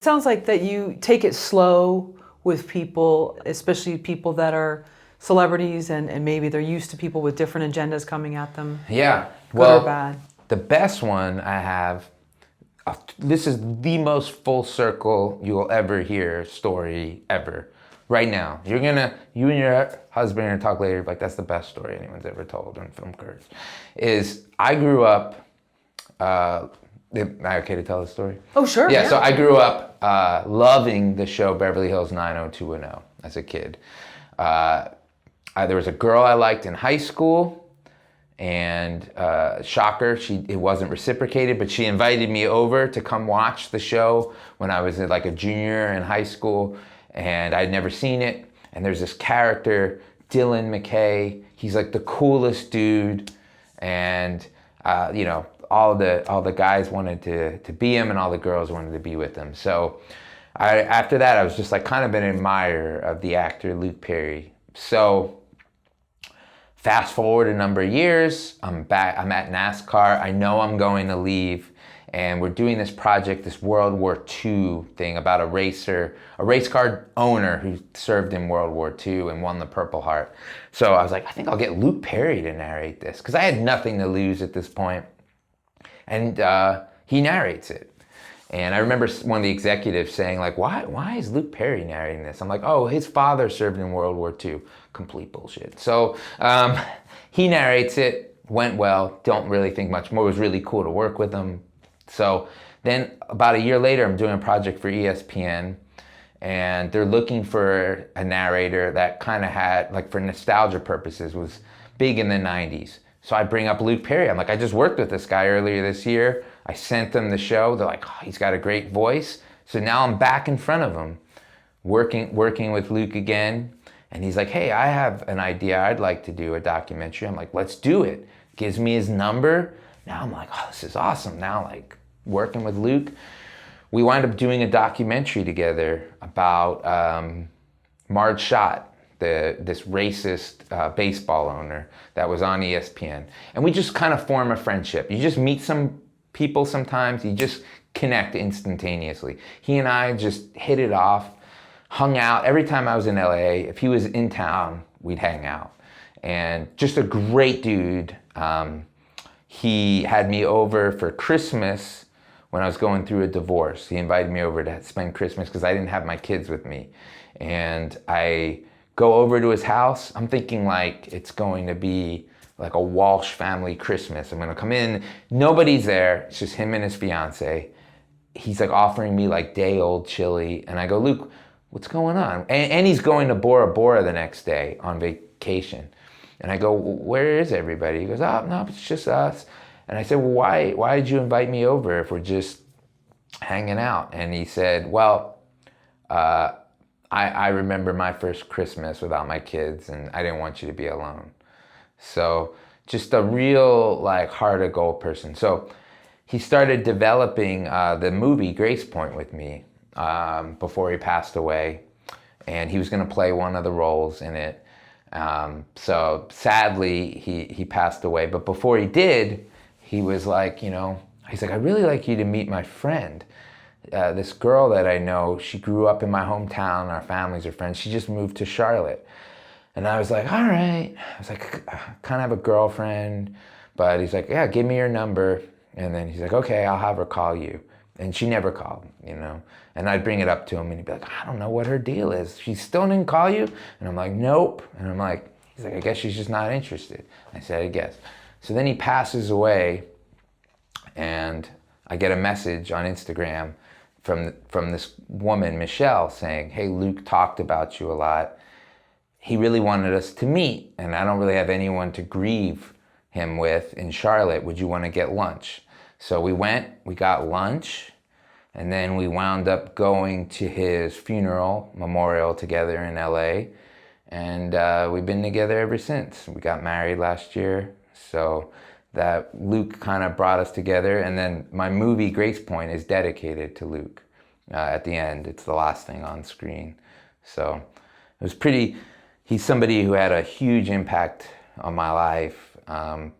Sounds like that you take it slow with people, especially people that are celebrities and maybe they're used to people with different agendas coming at them. Yeah. Good or bad. The best one I have, this is the most full circle you will ever hear story ever. Right now, you and your husband are gonna talk later, like that's the best story anyone's ever told on Film Curves. Is I grew up, am I okay to tell the story? Oh, sure. Yeah, so I grew up loving the show Beverly Hills 90210 as a kid. There was a girl I liked in high school, and shocker, it wasn't reciprocated, but she invited me over to come watch the show when I was like a junior in high school, and I'd never seen it. And there's this character, Dylan McKay. He's like the coolest dude, and all the guys wanted to be him, and all the girls wanted to be with him. So after that, I was just like kind of an admirer of the actor Luke Perry. So fast forward a number of years, I'm at NASCAR. I know I'm going to leave, and we're doing this project, this World War II thing about a race car owner who served in World War II and won the Purple Heart. So I was like, I think I'll get Luke Perry to narrate this, because I had nothing to lose at this point. And he narrates it. And I remember one of the executives saying, like, why is Luke Perry narrating this? I'm like, oh, his father served in World War II. Complete bullshit. So he narrates it, went well, don't really think much more. It was really cool to work with him. So then about a year later, I'm doing a project for ESPN, and they're looking for a narrator that kind of had, like for nostalgia purposes, was big in the 90s. So I bring up Luke Perry. I'm like, I just worked with this guy earlier this year. I sent them the show. They're like, oh, he's got a great voice. So now I'm back in front of him, working with Luke again. And he's like, hey, I have an idea. I'd like to do a documentary. I'm like, let's do it. Gives me his number. Now I'm like, oh, this is awesome. Now, like, working with Luke. We wind up doing a documentary together about Marge Schott, this racist baseball owner that was on ESPN. And we just kind of form a friendship. You just meet some people sometimes, you just connect instantaneously. He and I just hit it off, hung out. Every time I was in LA, if he was in town, we'd hang out. And just a great dude. He had me over for Christmas when I was going through a divorce. He invited me over to spend Christmas because I didn't have my kids with me. And I go over to his house. I'm thinking like it's going to be like a Walsh family Christmas. I'm gonna come in, nobody's there. It's just him and his fiance. He's like offering me like day old chili. And I go, Luke, what's going on? And he's going to Bora Bora the next day on vacation. And I go, where is everybody? He goes, oh, no, it's just us. And I said, well, why did you invite me over if we're just hanging out? And he said, well, I remember my first Christmas without my kids, and I didn't want you to be alone. So just a real like heart of gold person. So he started developing the movie Grace Point with me before he passed away, and he was going to play one of the roles in it. So sadly he passed away, but before he did, he was like, he's like, I'd really like you to meet my friend. This girl that I know, she grew up in my hometown, our families are friends. She just moved to Charlotte. And I was like, all right. I was like, I kind of have a girlfriend, but he's like, yeah, give me your number. And then he's like, okay, I'll have her call you. And she never called, And I'd bring it up to him and he'd be like, I don't know what her deal is. She still didn't call you? And I'm like, nope. And I'm like, he's like, I guess she's just not interested. I said, I guess. So then he passes away, and I get a message on Instagram from this woman, Michelle, saying, hey, Luke talked about you a lot. He really wanted us to meet, and I don't really have anyone to grieve him with in Charlotte. Would you want to get lunch? So we went, we got lunch, and then we wound up going to his funeral memorial together in LA, and we've been together ever since. We got married last year, so that Luke kind of brought us together, and then my movie Grace Point is dedicated to Luke. At the end, it's the last thing on screen. So it was pretty. He's somebody who had a huge impact on my life,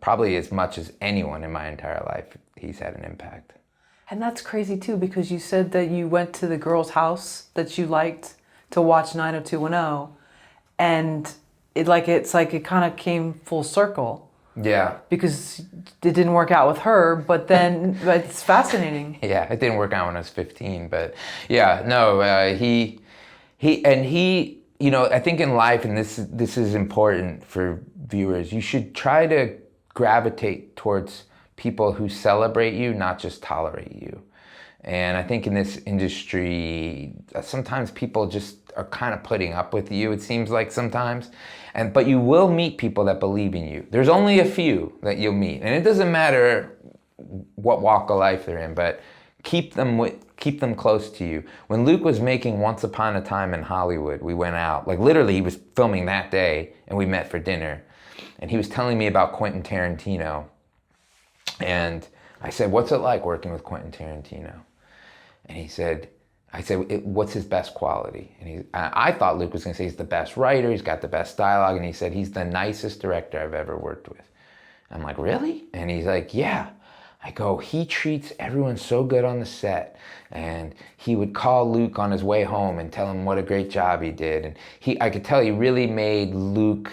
probably as much as anyone in my entire life. He's had an impact. And that's crazy too, because you said that you went to the girl's house that you liked to watch 90210, and it's like it kind of came full circle. Yeah. Because it didn't work out with her, but it's fascinating. Yeah, it didn't work out when I was 15, but yeah, no, he, I think in life, and this is important for viewers, you should try to gravitate towards people who celebrate you, not just tolerate you. And I think in this industry, sometimes people just are kind of putting up with you, it seems like sometimes. But you will meet people that believe in you. There's only a few that you'll meet. And it doesn't matter what walk of life they're in, but keep them close to you. When Luke was making Once Upon a Time in Hollywood, we went out. Like literally, he was filming that day, and we met for dinner. And he was telling me about Quentin Tarantino. And I said, what's it like working with Quentin Tarantino? And I said, what's his best quality? And I thought Luke was going to say he's the best writer, he's got the best dialogue, and he said he's the nicest director I've ever worked with. I'm like, really? And he's like, yeah. I go, he treats everyone so good on the set, and he would call Luke on his way home and tell him what a great job he did. And I could tell he really made Luke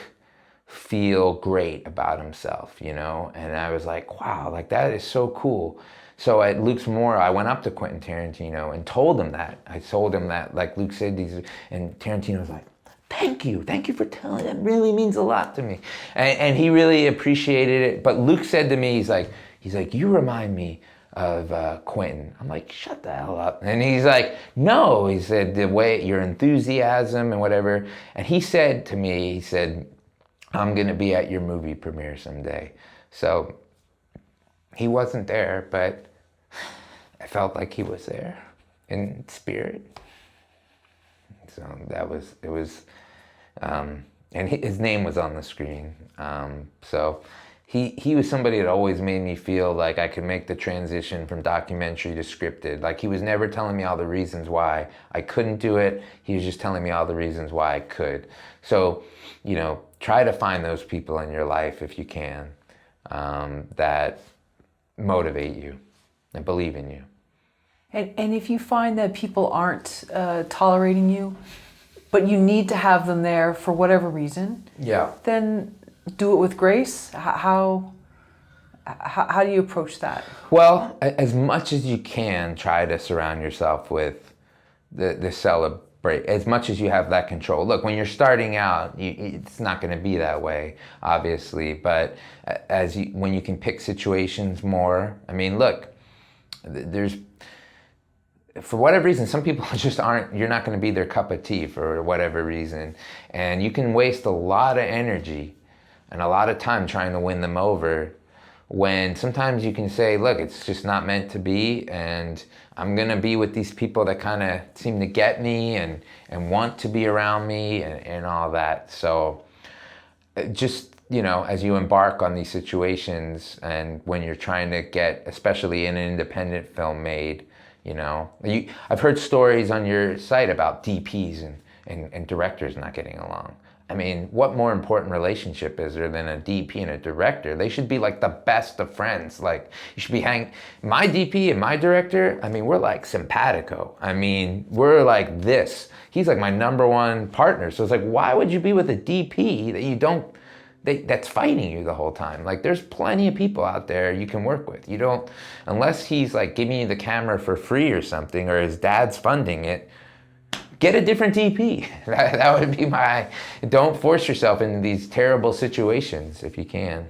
feel great about himself, And I was like, wow, like that is so cool. So at Luke's Memorial, I went up to Quentin Tarantino and told him that. I told him that, like Luke said these, and Tarantino was like, thank you for telling, that really means a lot to me. And he really appreciated it. But Luke said to me, he's like, you remind me of Quentin. I'm like, shut the hell up. And he's like, no, he said, the way, your enthusiasm and whatever. And he said to me, he said, I'm gonna be at your movie premiere someday. So he wasn't there, but I felt like he was there in spirit. So and his name was on the screen. So he was somebody that always made me feel like I could make the transition from documentary to scripted. Like he was never telling me all the reasons why I couldn't do it. He was just telling me all the reasons why I could. So, try to find those people in your life if you can, that motivate you and believe in you. And if you find that people aren't tolerating you, but you need to have them there for whatever reason, yeah, then do it with grace. How do you approach that? Well, as much as you can, try to surround yourself with the celebrate. As much as you have that control. Look, when you're starting out, it's not going to be that way, obviously. But when you can pick situations more. I mean, look, for whatever reason, some people just aren't. You're not going to be their cup of tea for whatever reason, and you can waste a lot of energy and a lot of time trying to win them over, when sometimes you can say, look, it's just not meant to be, and I'm gonna be with these people that kind of seem to get me and want to be around me and all that. So just, as you embark on these situations, and when you're trying to get, especially in an independent film made, I've heard stories on your site about DPs and directors not getting along. I mean, what more important relationship is there than a DP and a director? They should be like the best of friends. Like, you should be my DP and my director, I mean, we're like simpatico. I mean, we're like this. He's like my number one partner. So it's like, why would you be with a DP that's fighting you the whole time? Like, there's plenty of people out there you can work with. You don't, unless he's like giving you the camera for free or something, or his dad's funding it, get a different DP. That would be don't force yourself into these terrible situations if you can.